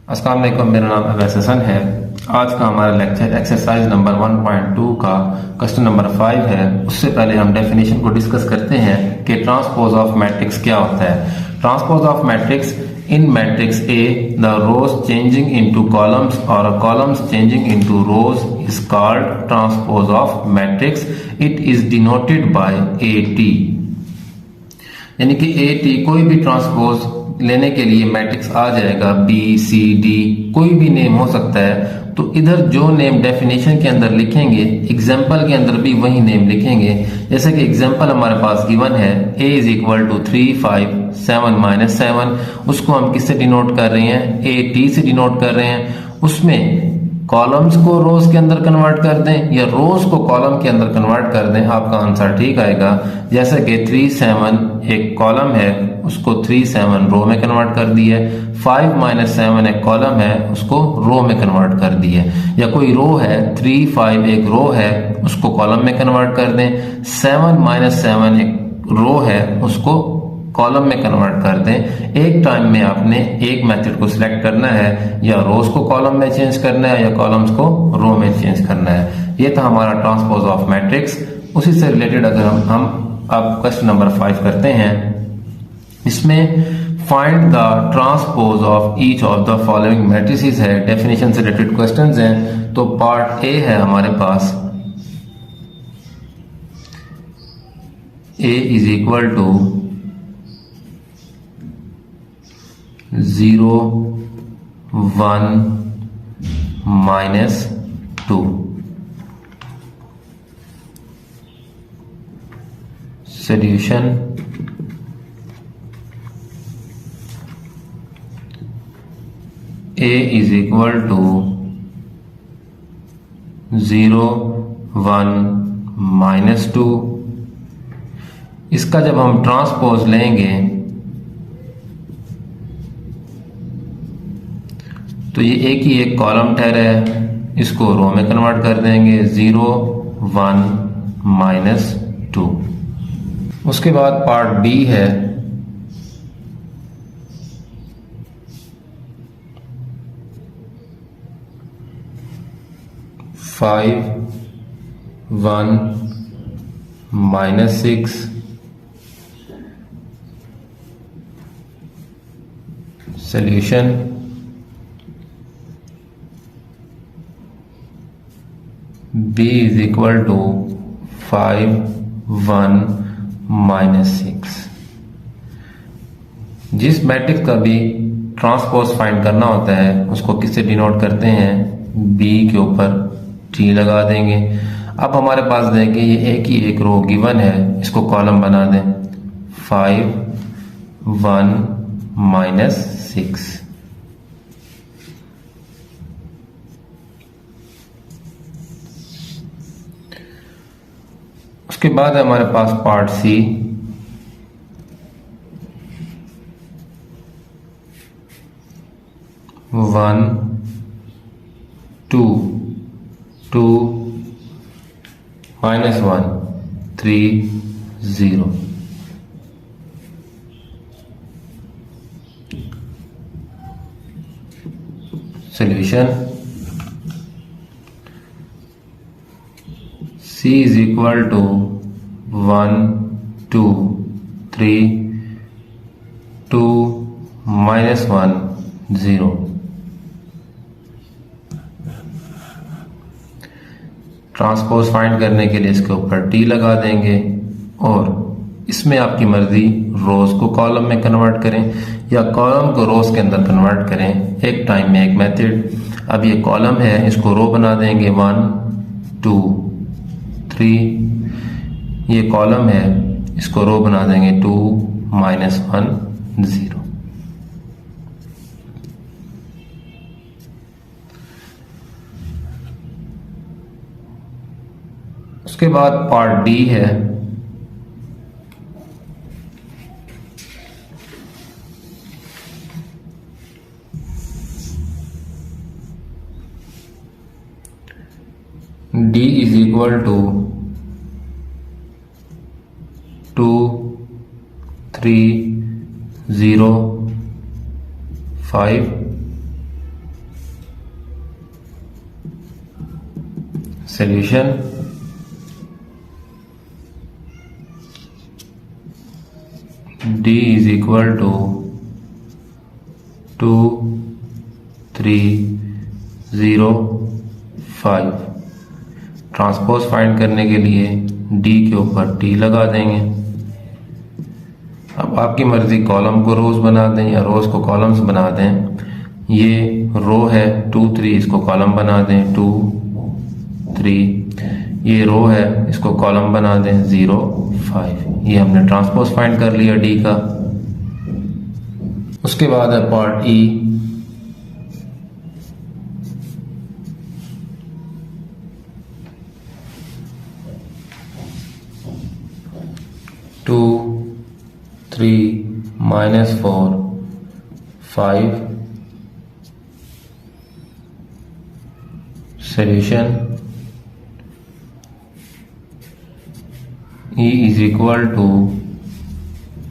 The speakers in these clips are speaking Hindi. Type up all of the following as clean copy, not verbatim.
अस्सलाम वालेकुम, मेरा नाम अवैस हसन है। आज का हमारा लेक्चर एक्सरसाइज नंबर 1.2 का क्वेश्चन नंबर 5 है। उससे पहले हम डेफिनेशन को डिस्कस करते हैं कि ट्रांसपोज ऑफ मैट्रिक्स क्या होता है। Transpose of matrix in matrix A the rows changing into columns और columns changing into rows is called transpose of matrix. It is denoted by A T, यानी कि ए टी कोई भी ट्रांसपोज लेने के लिए मैट्रिक्स आ जाएगा। बी सी डी कोई भी नेम हो सकता है। तो इधर जो नेम डेफिनेशन के अंदर लिखेंगे, एग्जाम्पल के अंदर भी वही नेम लिखेंगे। जैसे कि एग्जाम्पल हमारे पास गिवन है a is equal to 3 5 7 minus 7। उसको हम किससे डिनोट कर रहे हैं? ए टी से डिनोट कर रहे हैं। उसमें कॉलम्स को रोज के अंदर कन्वर्ट कर दें या रोज को कॉलम के अंदर कन्वर्ट कर दें, आपका आंसर ठीक आएगा। जैसे कि 3 7 एक कॉलम है, उसको 3 7 रो में कन्वर्ट कर दिया। 5 माइनस 7 एक कॉलम है, उसको रो में कन्वर्ट कर दिया। या कोई रो है 3 5 एक रो है, उसको कॉलम में कन्वर्ट कर दें। 7 माइनस 7 एक रो है, उसको कॉलम में कन्वर्ट कर दें। एक टाइम में आपने एक मेथड को सिलेक्ट करना है, या रोज को कॉलम में चेंज करना है या कॉलम्स को रो में चेंज करना है। ये था हमारा ट्रांसपोज ऑफ मैट्रिक्स। उसी से रिलेटेड अगर हम अब क्वेश्चन नंबर 5 करते हैं, इसमें find the transpose of each of the following matrices है। डेफिनेशन से रिलेटेड क्वेश्चंस हैं। तो पार्ट ए है हमारे पास, A is equal to 0 1 minus 2। Solution a is equal to 0 1 minus 2। इसका जब हम ट्रांसपोज लेंगे तो ये एक ही एक कॉलम ठहरा है, इसको रो में कन्वर्ट कर देंगे। 0 1 माइनस 2। उसके बाद पार्ट बी है, five 1 minus 6। Solution b is equal to 5 1 minus 6। जिस मैट्रिक्स का भी ट्रांसपोज फाइंड करना होता है उसको किससे डिनोट करते हैं? b के ऊपर t लगा देंगे। अब हमारे पास देंगे ये एक ही एक रो गिवन है, इसको कॉलम बना दें। 5 1 माइनस 6। उसके बाद है हमारे पास part C, one 2 2 minus 1 3 0। Solution c is equal to 1 2 3 2 minus 1 0। Transpose find करने के लिए इसके ऊपर t लगा देंगे और इसमें आपकी मर्जी रोज को कॉलम में कन्वर्ट करें या कॉलम को रोज के अंदर कन्वर्ट करें। एक टाइम में एक मेथड। अब ये कॉलम है, इसको रो बना देंगे 1 2 3। ये कॉलम है, इसको रो बना देंगे 2 माइनस 1 0। उसके बाद पार्ट डी है, d is equal to 2 3 0 5 solution D is equal to 2 3 0 5। Transpose find करने के लिए D के ऊपर T लगा देंगे। अब आपकी मर्जी कॉलम को रोज बना दें या रोज को कॉलम्स बना दें। ये रो है 2 3, इसको कॉलम बना दें 2 3। ये रो है, इसको कॉलम बना दें 0 5। ये हमने ट्रांसपोज फाइंड कर लिया डी का। उसके बाद है part E. Two 3 -4 5। Solution E is equal to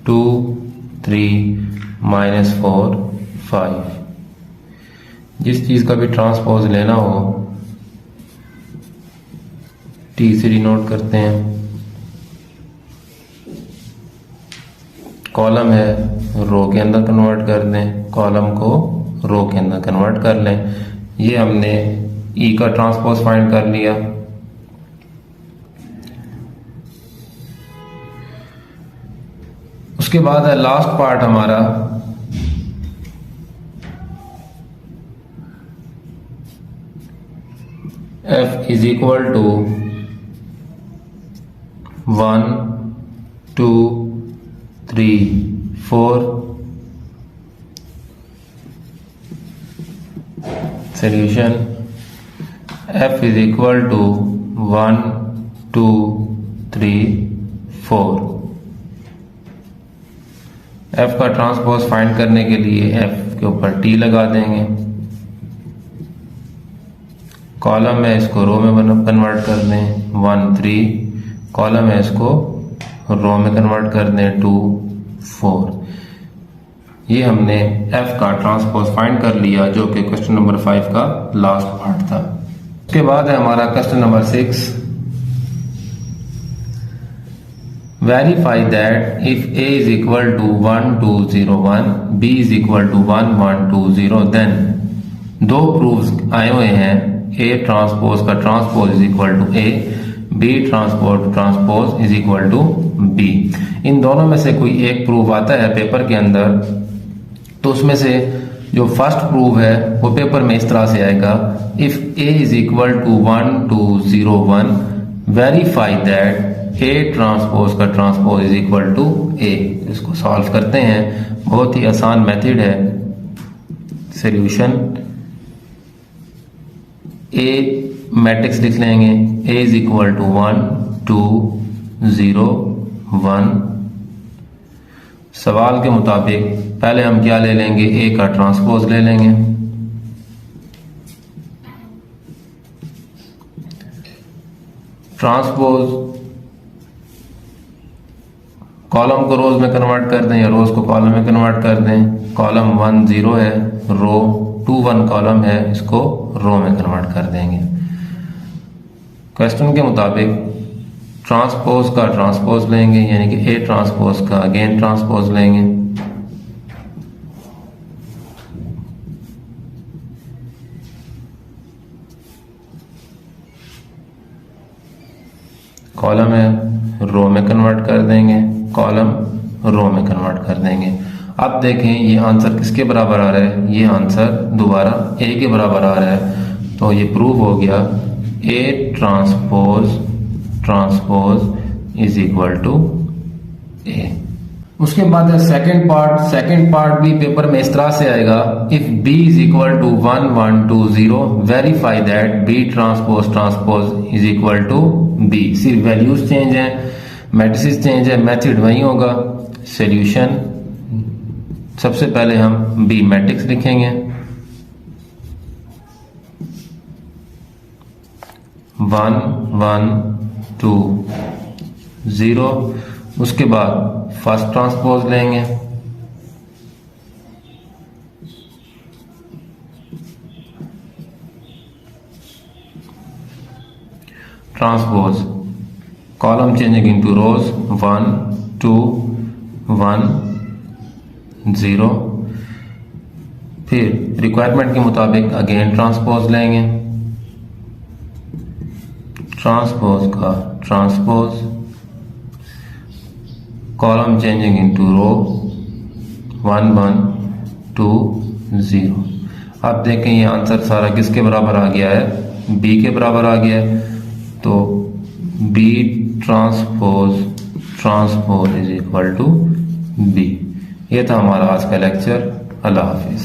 2 3 -4 5। जिस चीज का भी ट्रांसपोज लेना हो T से डिनोट करते हैं। कॉलम है, रो के अंदर कन्वर्ट कर दें, कॉलम को रो के अंदर कन्वर्ट कर लें। ये हमने ई का ट्रांसपोज फाइंड कर लिया। उसके बाद है लास्ट पार्ट हमारा F is equal to 1 2 3 4। Solution F is equal to 1 2 3 4। F का ट्रांसपोज फाइंड करने के लिए F के ऊपर T लगा देंगे। कॉलम है, इसको रो में कन्वर्ट कर दें 1 3। कॉलम है, इसको रो में कन्वर्ट कर दें 2 4। ये हमने F का ट्रांसपोज फाइंड कर लिया, जो कि क्वेश्चन नंबर 5 का लास्ट पार्ट था। उसके बाद है हमारा question number 6। Verify that if A is equal to 1 2 0 1, B is equal to 1 1 2 0, then दो प्रूफ्स आए हुए हैं। A ट्रांसपोज का transpose is equal to A, B transpose is equal to B। इन दोनों में से कोई एक प्रूफ आता है पेपर के अंदर, तो उसमें से जो फर्स्ट प्रूफ है वो पेपर में इस तरह से आएगा, if A is equal to 1 2 0 1, verify that A transpose का transpose is equal to A। इसको सॉल्व करते हैं, बहुत ही आसान मेथड है। सॉल्यूशन A मैट्रिक्स लिख लेंगे, A इज इक्वल टू 1 2 0 1। सवाल के मुताबिक पहले हम क्या ले लेंगे, A का ट्रांसपोज ले लेंगे। ट्रांसपोज कॉलम को रोज में कन्वर्ट कर दें या रोज को कॉलम में कन्वर्ट कर दें। कॉलम 1 0 है, रो 2 1 कॉलम है, इसको रो में कन्वर्ट कर देंगे। क्वेश्चन के मुताबिक ट्रांसपोज का ट्रांसपोज लेंगे, यानी कि ए ट्रांसपोज का अगेन ट्रांसपोज लेंगे। कॉलम है, रो में कन्वर्ट कर देंगे, कॉलम रो में कन्वर्ट कर देंगे। अब देखें ये आंसर किसके बराबर आ रहा है, ये आंसर दोबारा ए के बराबर आ रहा है। तो ये प्रूव हो गया A transpose is equal to A. उसके बाद है सेकंड पार्ट। सेकंड पार्ट भी पेपर में इस तरह से आएगा, if B is equal to 1 1 2 0, verify that B transpose is equal to B. सिर्फ वैल्यूज चेंज है, मैट्रिसेस चेंज है, मेथड वही होगा। सॉल्यूशन सबसे पहले हम बी मैट्रिक्स लिखेंगे, 1 1 2 0। उसके बाद फर्स्ट ट्रांसपोज लेंगे, ट्रांसपोज कॉलम चेंजिंग इनटू रोज 1 2 1 0। फिर रिक्वायरमेंट के मुताबिक अगेन ट्रांसपोज लेंगे, ट्रांसपोज का ट्रांसपोज कॉलम चेंजिंग इनटू रो 1 1 2 0। अब देखें ये आंसर सारा किसके बराबर आ गया है, बी के बराबर आ गया है। तो B transpose transpose is equal to B. ये था हमारा आज का लेक्चर। अल्लाह हाफिज।